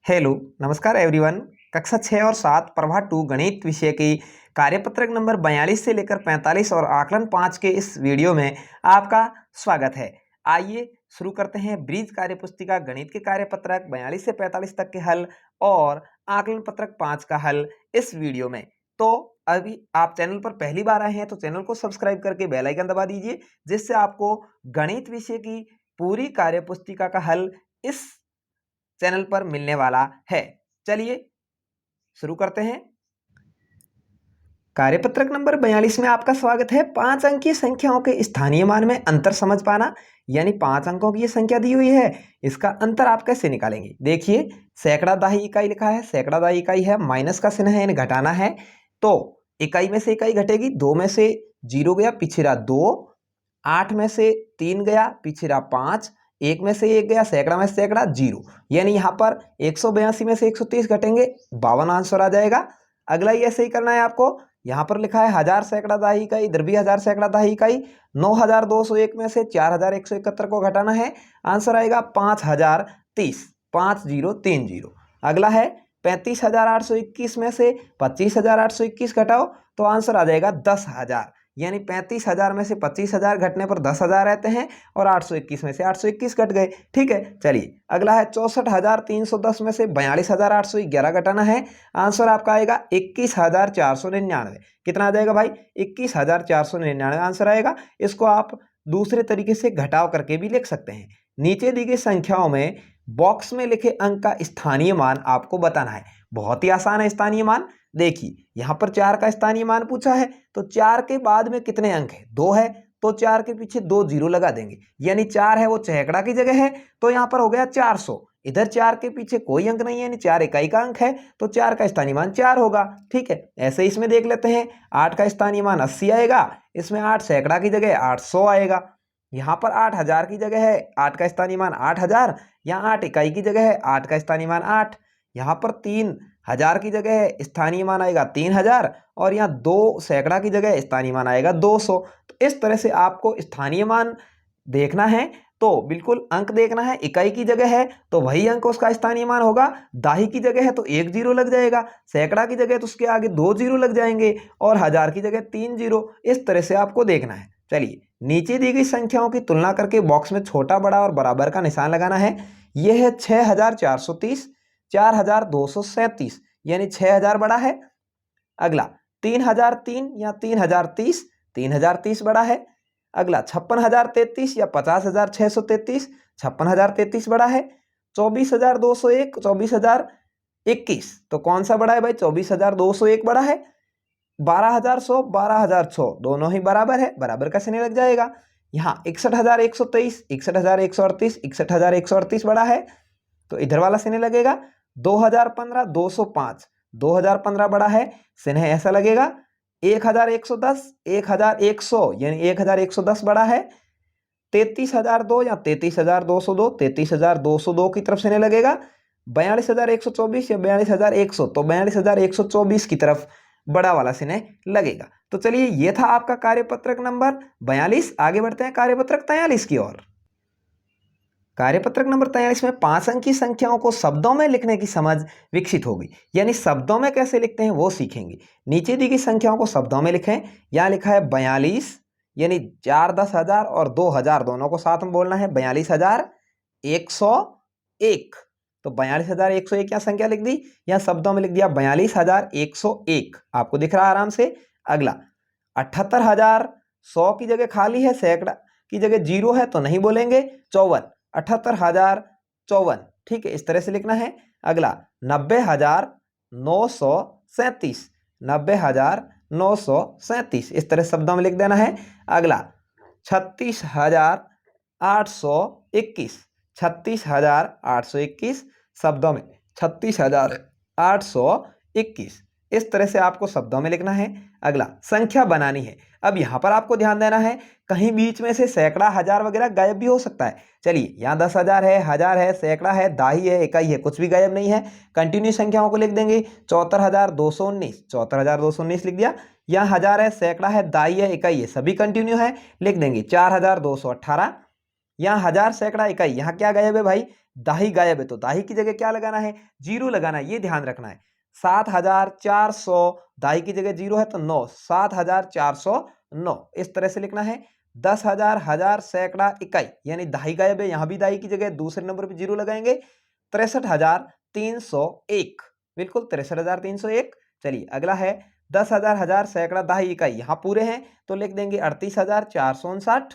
Hello नमस्कार everyone. कक्षा 6 और 7 प्रभा 2 गणित विषय की कार्यपत्रक नंबर 42 से लेकर 45 और आकलन 5 के इस वीडियो में आपका स्वागत है। आइए शुरू करते हैं ब्रीज कार्यपुस्तिका गणित के कार्यपत्रक 42 से 45 तक के हल और आकलन पत्रक 5 का हल इस वीडियो में। तो अभी आप चैनल पर पहली बार आए हैं तो चैनल को सब्सक्राइब करके बेल आइकन दबा दीजिए, जिससे आपको गणित विषय की पूरी कार्यपुस्तिका का हल इस चैनल पर मिलने वाला है। चलिए शुरू करते हैं। कार्यपत्रक नंबर 42 में आपका स्वागत है। 5 अंकीय संख्याओं के स्थानीय मान में अंतर समझ पाना, यानी 5 अंकों की ये संख्या दी हुई है, इसका अंतर आप कैसे निकालेंगे। देखिए सैकड़ा दाही इकाई लिखा है, सैकड़ा दाही इकाई है, माइनस का चिन्ह है, यानी घटाना है। तो इकाई में से इकाई घटेगी, 2 में से 0 गया, पिछड़ा 2, 8 में से 3 गया, पिछड़ा 5, 1 में से 1 गया, सैकड़ा में सैकड़ा 0, यानी यहाँ पर 182 में से 130 घटेंगे, 52 आंसर आ जाएगा। अगला ही ऐसे ही करना है आपको। यहाँ पर लिखा है 1000 सैकड़ा दाही इकाई, इधर भी 1000 सैकड़ा दाही इकाई, 9201 में से 4171 को घटाना है, आंसर आएगा 5030, 5030। अगला है 35821 में से 25821 घटाओ तो आंसर आ जाएगा 10,000, यानी 35,000 में से 25,000 घटने पर 10,000 रहते हैं और 821 में से 821 घट गए। ठीक है, चलिए अगला है 64,310 में से 42,811 घटाना है, आंसर आपका आएगा 21,499। कितना आ जाएगा भाई? 21,499 आंसर आएगा। इसको आप दूसरे तरीके से घटाव करके भी लिख सकते हैं। नीचे दी गई संख्याओं में बॉक्स में लिखे अंक का स्थानीय मान आपको बताना है। बहुत ही आसान है स्थानीय मान। देखिए यहाँ पर 4 का स्थानीय मान पूछा है, तो 4 के बाद में कितने अंक है? 2 है, तो 4 के पीछे 2 जीरो लगा देंगे, यानी 4 है वो सैकड़ा की जगह है, तो यहाँ पर हो गया 400। इधर 4 के पीछे कोई अंक नहीं है, यानी 4 इकाई का अंक है, तो 4 का स्थानीय मान 4 होगा। ठीक है, ऐसे इसमें देख लेते हैं। 8 का स्थानीय मान 80 आएगा, इसमें 8 सैकड़ा की जगह 800 आएगा। यहाँ पर 8000 की जगह है 8 का स्थानीय मान 8000, यहाँ 8 इकाई की जगह है 8 का स्थानीय मान 8, यहाँ पर 3000 की जगह है स्थानीय मान आएगा 3000, और यहाँ 2 सैकड़ा की जगह स्थानीय मान आएगा 200। तो इस तरह से आपको स्थानीय मान देखना है, तो बिल्कुल अंक देखना है। इकाई की जगह है तो वही अंक उसका स्थानीय मान होगा, दाही की जगह है तो 1 जीरो लग जाएगा, सैकड़ा की जगह तो उसके आगे 2 जीरो लग जाएंगे, और 1000 की जगह 3 जीरो। इस तरह से आपको देखना है। चलिए नीचे दी गई संख्याओं की तुलना करके बॉक्स में छोटा बड़ा और बराबर का निशान लगाना है। यह है 6430, 4237, यानी 6000 बड़ा है। अगला 3003 या 3030, 3030 बड़ा है। अगला 56,033 या 50,633, 56,033 बड़ा है। 24,201, 24,021, तो कौन सा बड़ा है भाई? 24,201 बड़ा है। 12,100, 12,100 दोनों ही बराबर है, बराबर का चिन्ह लग जाएगा। यहाँ 61,123, 61,138, 61,138 बड़ा है, तो इधर वाला चिन्ह लगेगा। 2015, 205, 2015 बड़ा है, चिन्ह ऐसा लगेगा। 1,110, 1,100, यानी 1,110 बड़ा है। 33,002 या 33,202, 33,202 की तरफ चिन्ह लगेगा। 42,124 या 42,100, तो 42,124 की तरफ बड़ा वाला चिन्ह लगेगा। तो चलिए ये था आपका कार्यपत्रक नंबर 42। आगे बढ़ते हैं कार्यपत्रक 43 की ओर। कार्यपत्रक नंबर 43 में 5 अंक की संख्याओं को शब्दों में लिखने की समझ विकसित होगी, यानी शब्दों में कैसे लिखते हैं वो सीखेंगे। नीचे दी गई संख्याओं को शब्दों में लिखें। यहाँ लिखा है 42, यानी 4 10,000 और 2000 दोनों को साथ में बोलना है। 42,101, तो 42,101 यहाँ संख्या लिख दी, यहाँ शब्दों में लिख दिया 42,101, आपको दिख रहा है आराम से। अगला 78,100 की जगह खाली है, सैकड़ा की जगह 0 है तो नहीं बोलेंगे। 54, 78,054, ठीक है, इस तरह से लिखना है। अगला 90,937, 90,937, इस तरह शब्दों में लिख देना है। अगला 36,821, 36,821 शब्दों में 36,821, इस तरह से आपको शब्दों में लिखना है। अगला संख्या बनानी है। अब यहाँ पर आपको ध्यान देना है, कहीं बीच में से सैकड़ा, हजार वगैरह गायब भी हो सकता है। चलिए यहाँ 10,000 है, 1000 है, सैकड़ा है, दाही है, इकाई है, कुछ भी गायब नहीं है। कंटिन्यू संख्याओं को लिख देंगे। 74,219, 74,219 लिख दिया। यहाँ 1000 है, सैकड़ा है, दाही है, इकाई है, सभी कंटिन्यू है, लिख देंगे। 4,218, यहाँ हजार सैकड़ा इकाई, यहाँ क्या गायब है भाई, दाही गायब है, तो दाही की जगह क्या लगाना है, जीरो लगाना है, ये ध्यान रखना है। 7400, दाही की जगह जीरो है तो 9, 7409 इस तरह से लिखना है। 10,000 हजार सैकड़ा इकाई, यानी दाही गायब है, यहां भी दाही की जगह दूसरे नंबर पे जीरो लगाएंगे। 63,301, बिल्कुल 63,301। चलिए अगला है 10,000 हजार सैकड़ा दाही इकाई, यहां पूरे हैं तो लिख देंगे 38,459।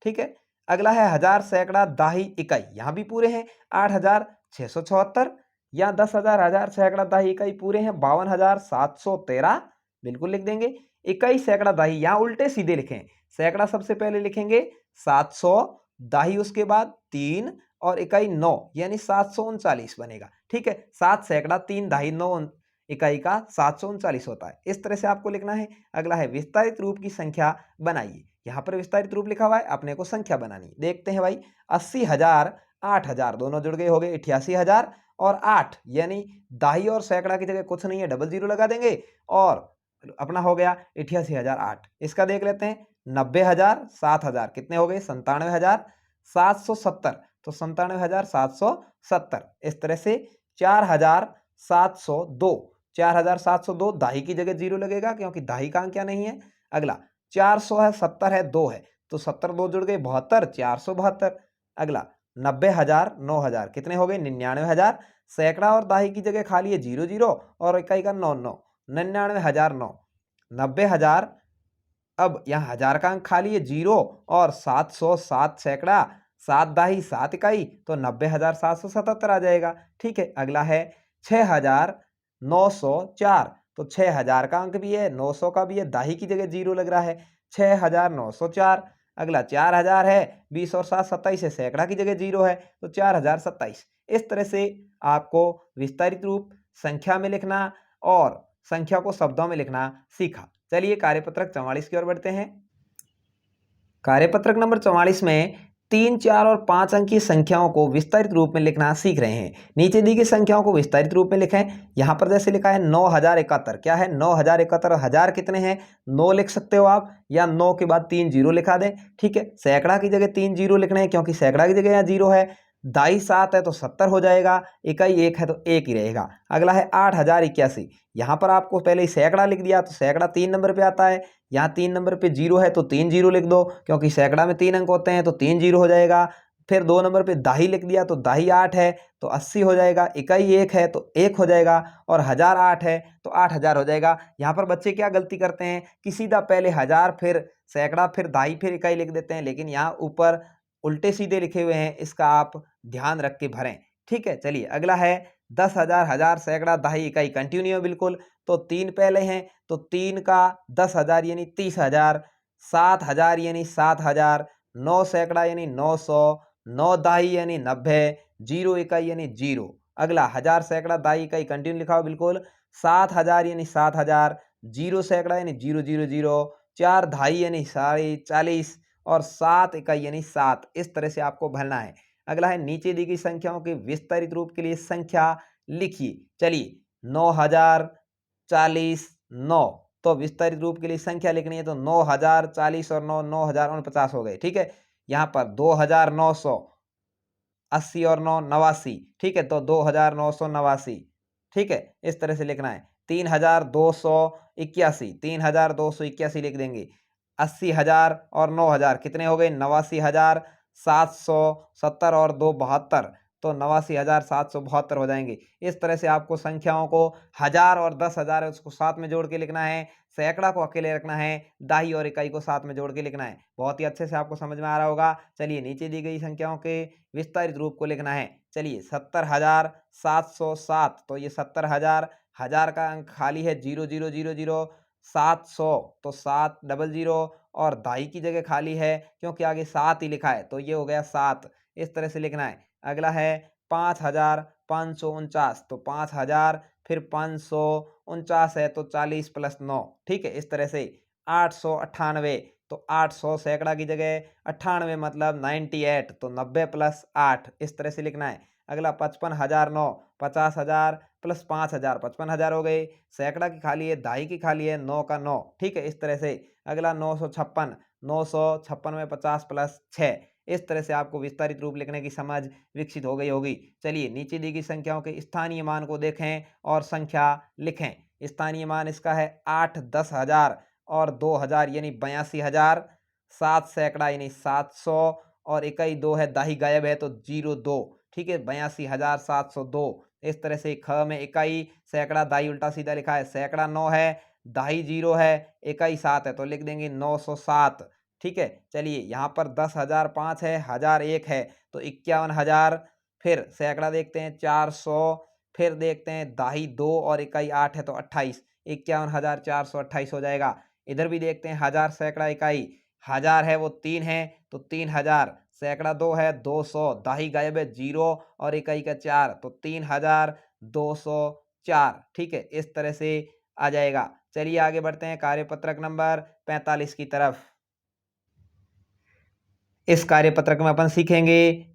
ठीक है, अगला है हजार सैकड़ा दाही इकाई, यहां भी पूरे हैं 8,674। या 10,000 हजार सैकड़ा दाही इकाई पूरे हैं 52,713, बिल्कुल लिख देंगे। इकाई सैकड़ा दाही, यहां उल्टे सीधे लिखें, सैकड़ा सबसे पहले लिखेंगे 700, दाही उसके बाद 3 और इकाई 9, यानी 739 बनेगा। ठीक है, 7 सैकड़ा 3 दाही 9 इकाई का 739 होता है, इस तरह से आपको लिखना है। अगला है विस्तारित रूप की संख्या बनाइए, यहाँ पर विस्तारित रूप लिखा हुआ है, अपने को संख्या बनानी। देखते हैं भाई, 80,000 8,000 दोनों जुड़ गए, हो गए 88,000 और 8, यानी दाही और सैकड़ा की जगह कुछ नहीं है, डबल जीरो लगा देंगे और अपना हो गया 88,008। इसका देख लेते हैं, 90,000 7,000 कितने हो गए, 97,770, तो 97,770 इस तरह से। 4,702, 4,702 दाही की जगह जीरो लगेगा क्योंकि दाही का अंक क्या नहीं है। अगला 400 है, 70 है, 2 है तो 70 2 जुड़ गए 72, 472। अगला 90,000 9,000 कितने हो गए, 99,000। सैकड़ा और दाही की जगह खाली है जीरो जीरो और इकाई का 9 9, 99,009। 90,000, अब यहाँ हजार का अंक खाली है जीरो और 707 सैकड़ा, 7 दाही 7 इकाई, तो 90,777 आ जाएगा। ठीक है, अगला है 6,904, तो 6,000 का अंक भी है, 900 का भी है, दाही की जगह जीरो लग रहा है, 6,904। अगला 4,000 है, 20 और 7 27 है, सैकड़ा की जगह जीरो है तो 4,027। इस तरह से आपको विस्तारित रूप संख्या में लिखना और संख्या को शब्दों में लिखना सीखा। चलिए कार्यपत्रक 44 की ओर बढ़ते हैं। कार्यपत्रक नंबर 44 में 3 4 और 5 अंक की संख्याओं को विस्तारित रूप में लिखना सीख रहे हैं। नीचे दी गई संख्याओं को विस्तारित रूप में लिखें। यहां पर जैसे लिखा है 9,071, क्या है 9,071, हजार कितने हैं 9 लिख सकते हो आप, या 9 के बाद 3 जीरो लिखा दें। ठीक है, सैकड़ा की जगह 3 जीरो लिखने हैं क्योंकि सैकड़ा की जगह यहाँ जीरो है। दाई 7 है तो 70 हो जाएगा, इकाई 1 है तो 1 ही रहेगा। अगला है 8,081, यहाँ पर आपको पहले ही सैकड़ा लिख दिया तो सैकड़ा 3 नंबर पे आता है, यहाँ 3 नंबर पे जीरो है तो 3 जीरो लिख दो क्योंकि सैकड़ा में 3 अंक होते हैं तो 3 जीरो हो जाएगा। फिर 2 नंबर पे दाही लिख दिया तो दाही 8 है तो 80 हो जाएगा, इकाई 1 है तो 1 हो जाएगा और हजार 8 है तो 8,000 हो जाएगा। यहाँ पर बच्चे क्या गलती करते हैं कि सीधा पहले हजार फिर सैकड़ा फिर दाही फिर इकाई लिख देते हैं, लेकिन यहाँ ऊपर उल्टे सीधे लिखे हुए हैं, इसका आप ध्यान रख के भरें। ठीक है, चलिए अगला है 10,000 हजार सैकड़ा दाही इकाई, कंटिन्यू है बिल्कुल, तो 3 पहले हैं तो 3 का 10,000 यानी 30,000, 7,000 यानी 7,000, 9 सैकड़ा यानी 900, 9 दाही यानी 90, जीरो इकाई यानी जीरो। अगला हजार सैकड़ा दाही इकाई कंटिन्यू लिखा हो बिल्कुल, 7,000 यानी 7,000, जीरो सैकड़ा यानी जीरो जीरो जीरो, 4 दाही यानी 40 और 7 इकाई यानी 7। इस तरह से आपको भरना है। अगला है नीचे दी गई संख्याओं के विस्तारित रूप के लिए संख्या लिखिए। चलिए 9,040 9, तो विस्तारित रूप के लिए संख्या लिखनी है तो 9,040 और 9 9,049 हो गए। ठीक है, यहाँ पर 2,980 और 9 89। ठीक है, तो 2,989। ठीक है, इस तरह से लिखना है। 3,281, 3,281 लिख देंगे। 80,000 और 9,000 कितने हो गए 89,770 और 2 72, तो 89,772 हो जाएंगे। इस तरह से आपको संख्याओं को हजार और 10,000 है उसको साथ में जोड़ के लिखना है, सैकड़ा को अकेले रखना है, दाही और इकाई को साथ में जोड़ के लिखना है। बहुत ही अच्छे से आपको समझ में आ रहा होगा। चलिए नीचे दी गई संख्याओं के विस्तारित रूप को लिखना है। चलिए 70,707, तो ये 70,000, हजार का अंक खाली है जीरो जीरो जीरो जीरो, 700 तो 7 डबल जीरो और दाई की जगह खाली है क्योंकि आगे 7 ही लिखा है तो ये हो गया 7। इस तरह से लिखना है। अगला है 5,549, तो 5,000 फिर 549 है तो 40 प्लस 9। ठीक है, इस तरह से 898, तो 800 सैकड़ा की जगह 98 मतलब 98, तो 90 प्लस 8 इस तरह से लिखना है। अगला 55,009, 50,000 प्लस 5,000 55,000 हो गए। सैकड़ा की खाली है, दाई की खाली है, 9 का 9। ठीक है, इस तरह से। अगला 956, 956 में 50 प्लस 6 इस तरह से आपको विस्तारित रूप लिखने की समझ विकसित हो गई होगी। चलिए नीचे दी गई संख्याओं के स्थानीय मान को देखें और संख्या लिखें। स्थानीय मान इसका है 8, 10,000 और 2,000 यानी 82,000, 7 सैकड़ा यानी 700 और इकाई 2 है, दाही गायब है तो 02। ठीक है, 82,702। इस तरह से ख में इकाई सैकड़ा दाई उल्टा सीधा लिखा है, सैकड़ा 9 है, दाई 0 है, इकाई 7 है तो लिख देंगे 907। ठीक है, चलिए यहाँ पर 10,005 है, 1,001 है तो 51,000। फिर सैकड़ा देखते हैं 400, फिर देखते हैं दाही 2 और इकाई 8 है तो 28, 51,428 हो जाएगा। इधर भी देखते हैं 1,000 सैकड़ा इकाई, 1,000 है वो 3 है तो 3,000, सैकड़ा 2 है 200, दाही गायब है 0 और इकाई का 4 तो 3,204। ठीक है, इस तरह से आ जाएगा। चलिए आगे बढ़ते हैं कार्यपत्रक नंबर 45 की तरफ। इस कार्यपत्रक में अपन सीखेंगे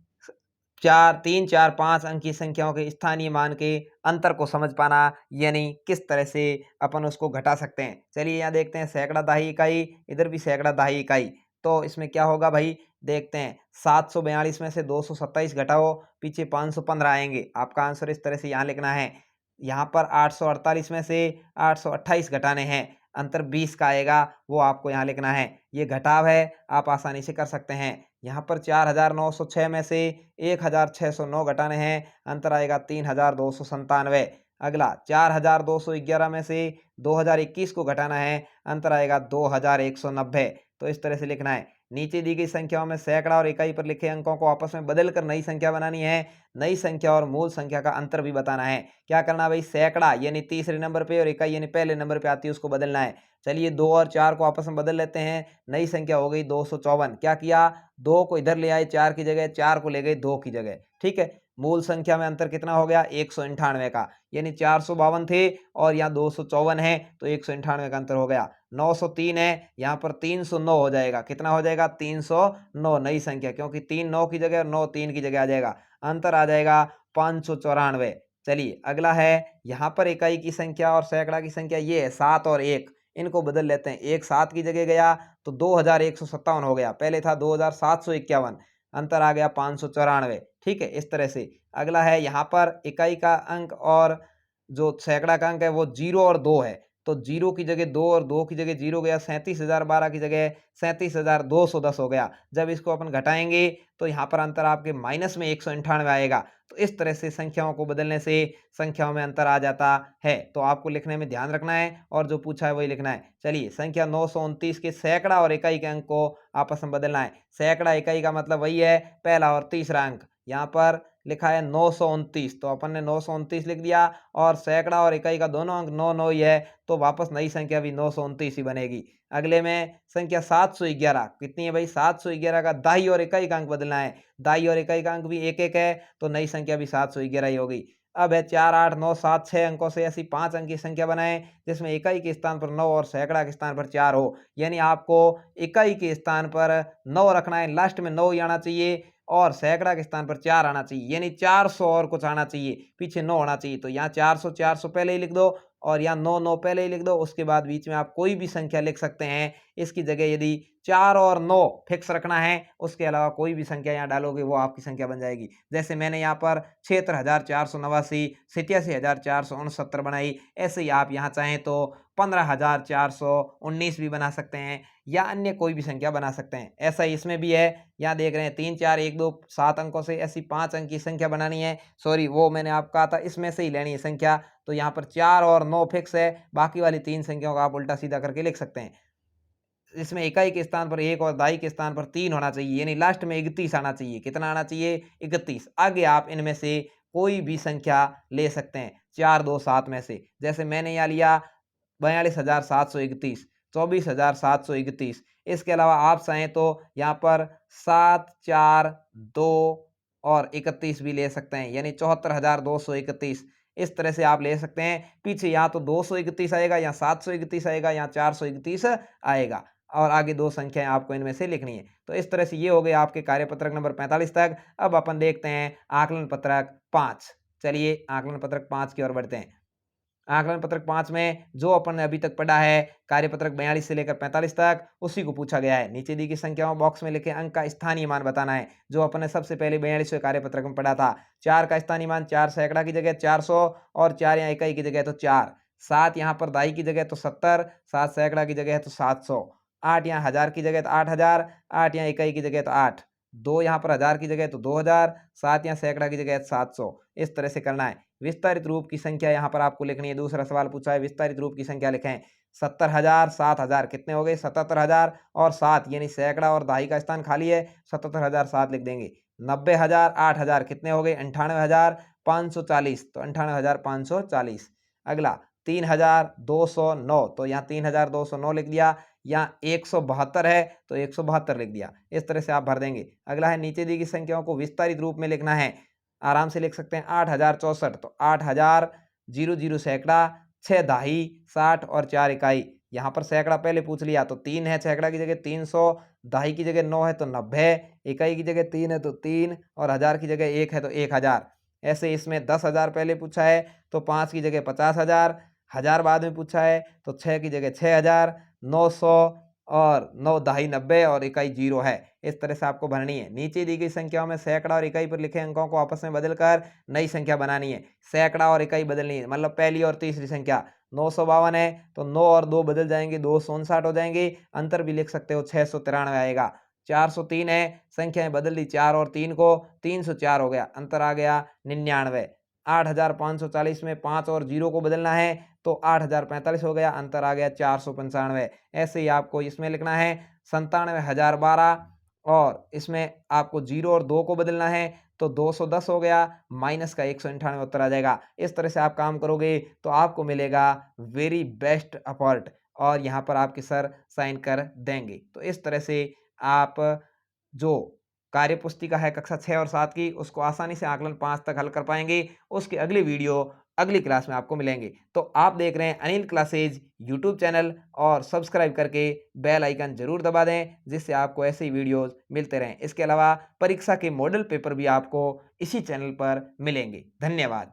3, 4, 5 अंक की संख्याओं के स्थानीय मान के अंतर को समझ पाना, यानी किस तरह से अपन उसको घटा सकते हैं। चलिए यहाँ देखते हैं सैकड़ा दाही इकाई, इधर भी सैकड़ा दाही इकाई, तो इसमें क्या होगा भाई, देखते हैं 742 में से 227 घटाओ, पीछे 515 आएंगे। आपका आंसर इस तरह से यहाँ लिखना है। यहाँ पर 848 में से 828 घटाने हैं, अंतर 20 का आएगा, वो आपको यहाँ लिखना है। ये घटाव है, आप आसानी से कर सकते हैं। यहाँ पर 4,906 में से 1,609 घटाने हैं, अंतर आएगा 3,297। अगला 4,211 में से 2,021 को घटाना है, अंतर आएगा 2,190। तो इस तरह से लिखना है। नीचे दी गई संख्याओं में सैकड़ा और इकाई पर लिखे अंकों को आपस में बदलकर नई संख्या बनानी है। नई संख्या और मूल संख्या का अंतर भी बताना है। क्या करना भाई, सैकड़ा यानी तीसरे नंबर पे और इकाई यानी पहले नंबर पे आती है, उसको बदलना है। चलिए 2 और 4 को आपस में बदल लेते हैं। नई संख्या हो गई 254। क्या किया, 2 को इधर ले आए 4 की जगह, 4 को ले गए 2 की जगह। ठीक है, मूल संख्या में अंतर कितना हो गया, 198 का, यानी 452 थे और यहाँ 254 है तो 198 का अंतर हो गया। 903 है, यहाँ पर 309 हो जाएगा। कितना हो जाएगा, 309 नई संख्या, क्योंकि 3 9 की जगह और 9 3 की जगह आ जाएगा, अंतर आ जाएगा 594। चलिए अगला है, यहाँ पर इकाई की संख्या और सैकड़ा की संख्या ये है 7 और 1, इनको बदल लेते हैं। 1 7 की जगह गया तो 2,157 हो गया, पहले था 2,751, अंतर आ गया 594। ठीक है, इस तरह से। अगला है, यहाँ पर इकाई का अंक और जो सैकड़ा का अंक है वो 0 और 2 है, तो 0 की जगह 2 और 2 की जगह 0 गया, 37,012 की जगह 37,210 हो गया। जब इसको अपन घटाएंगे तो यहाँ पर अंतर आपके माइनस में 198 आएगा। तो इस तरह से संख्याओं को बदलने से संख्याओं में अंतर आ जाता है। तो आपको लिखने में ध्यान रखना है और जो पूछा है वही लिखना है। चलिए संख्या 929 के सैकड़ा और इकाई के अंक को आपस में बदलना है। सैकड़ा इकाई का मतलब वही है पहला और तीसरा अंक। यहाँ पर लिखा है 929, तो अपन ने 929 लिख दिया और सैकड़ा और इकाई का दोनों अंक 9 9 ही है, तो वापस नई संख्या भी 929 ही बनेगी। अगले में संख्या 711, कितनी है भाई, 711 का दाई और इकाई का अंक बदलना है। दाई और इकाई का अंक भी 1 1 है, तो नई संख्या भी 711 ही होगी। अब है 4 8 9 7 6 अंकों से ऐसी 5 अंक की संख्या बनाएं जिसमें इकाई के स्थान पर 9 और सैकड़ा के स्थान पर 4 हो। यानी आपको इकाई के स्थान पर 9 रखना है, लास्ट में 9 ही आना चाहिए, और सैकड़ा के स्थान पर 4 आना चाहिए, यानी 400 और कुछ आना चाहिए, पीछे 9 होना चाहिए। तो यहाँ 400 400 पहले ही लिख दो और यहाँ 9 9 पहले ही लिख दो, उसके बाद बीच में आप कोई भी संख्या लिख सकते हैं। इसकी जगह यदि 4 और 9 फिक्स रखना है, उसके अलावा कोई भी संख्या यहाँ डालोगे वो आपकी संख्या बन जाएगी। जैसे मैंने यहाँ पर 76,489, 87,469 बनाई, ऐसे ही आप यहाँ चाहें तो 15,419 भी बना सकते हैं या अन्य कोई भी संख्या बना सकते हैं। ऐसा ही इसमें भी है, यहाँ देख रहे हैं 3 4 1 2 7 अंकों से ऐसी 5 अंक की संख्या बनानी है। सॉरी, वो मैंने आपको कहा था इसमें से ही लेनी है संख्या, तो यहाँ पर 4 और 9 फिक्स है, बाकी वाली 3 संख्याओं का आप उल्टा सीधा करके लिख सकते हैं। इसमें इकाई के स्थान पर 1 और दाई के स्थान पर 3 होना चाहिए, यानी लास्ट में 31 आना चाहिए। कितना आना चाहिए, 31। आगे आप इनमें से कोई भी संख्या ले सकते हैं 4 2 7 में से। जैसे मैंने यहाँ लिया 42,731, 24,731। इसके अलावा आप चाहें तो यहाँ पर 7 4 2 और 31 भी ले सकते हैं, यानी 74,231। इस तरह से आप ले सकते हैं। पीछे या तो 231 आएगा या 731 आएगा या 431 आएगा, और आगे 2 संख्याएं आपको इनमें से लिखनी है। तो इस तरह से ये हो गए आपके कार्यपत्रक नंबर 45 तक। अब अपन देखते हैं आकलन पत्रक 5। चलिए आकलन पत्रक 5 की ओर बढ़ते हैं। आकलन पत्रक 5 में जो अपन ने अभी तक पढ़ा है कार्यपत्रक 42 से लेकर 45 तक उसी को पूछा गया है। नीचे दी गई संख्याओं बॉक्स में लिखे अंक का स्थानीय मान बताना है, जो अपन ने सबसे पहले 42वें कार्यपत्रक में पढ़ा था। 4 का स्थानीय मान 4 सैकड़ा की जगह 400 और 4 यहाँ इकाई की जगह तो 4, 7 यहाँ पर दाई की जगह तो 70, 7 सैकड़ा की जगह तो 700, 8 यहाँ हजार की जगह तो 8000, 8 यहाँ इकाई की जगह तो 8, 2 यहाँ पर हजार की जगह तो 2000, 7 यहाँ सैकड़ा की जगह 700। इस तरह से करना है। विस्तारित रूप की संख्या यहाँ पर आपको लिखनी है। दूसरा सवाल पूछा है विस्तारित रूप की संख्या लिखें। 70,000 7,000 कितने हो गए 77,000 और 7 यानी सैकड़ा और दहाई का स्थान खाली है 77,000 7 लिख देंगे। 90,000 8,000 कितने हो गए 98,540 तो 98,540। अगला 3,209 तो यहाँ 3,209 लिख दिया। यहाँ 172 है तो 172 लिख दिया। इस तरह से आप भर देंगे। अगला है नीचे दी गई संख्याओं को विस्तारित रूप में लिखना है। आराम से लिख सकते हैं 8,064 तो 8,000 00 सैकड़ा 6 दाही 60 और 4 इकाई। यहाँ पर सैकड़ा पहले पूछ लिया तो 3 है सैकड़ा की जगह 300, दाही की जगह 9 है तो 90, इकाई की जगह 3 है तो 3 और हजार की जगह 1 है तो 1000। ऐसे इसमें 10,000 पहले पूछा है तो 5 की जगह 50,000, हजार बाद में पूछा है तो 6 की जगह 6,000, 900 और 9 दहाई 90 और इकाई 0 है। इस तरह से आपको भरनी है। नीचे दी गई संख्याओं में सैकड़ा और इकाई पर लिखे अंकों को आपस में बदलकर नई संख्या बनानी है। सैकड़ा और इकाई बदलनी है, मतलब पहली और तीसरी संख्या। 952 है तो 9 और 2 बदल जाएंगे, 259 हो जाएंगे। अंतर भी लिख सकते हो 693 आएगा। 403 है, संख्याएं बदल दी 4 और 3 को, 304 हो गया, अंतर आ गया 99। 8,540 में 5 और 0 को बदलना है तो 8,045 हो गया, अंतर आ गया 495। ऐसे ही आपको इसमें लिखना है 97,012 और इसमें आपको 0 और 2 को बदलना है तो 210 हो गया, माइनस का 198 उत्तर आ जाएगा। इस तरह से आप काम करोगे तो आपको मिलेगा वेरी बेस्ट अपर्ट और यहाँ पर आपके सर साइन कर देंगे। तो इस तरह से आप जो कार्य पुस्तिका है कक्षा 6 और 7 की उसको आसानी से आकलन 5 तक हल कर पाएंगे। उसकी अगली वीडियो अगली क्लास में आपको मिलेंगे। तो आप देख रहे हैं अनिल क्लासेज यूट्यूब चैनल और सब्सक्राइब करके बेल आइकन जरूर दबा दें, जिससे आपको ऐसे ही वीडियोस मिलते रहें। इसके अलावा परीक्षा के मॉडल पेपर भी आपको इसी चैनल पर मिलेंगे। धन्यवाद।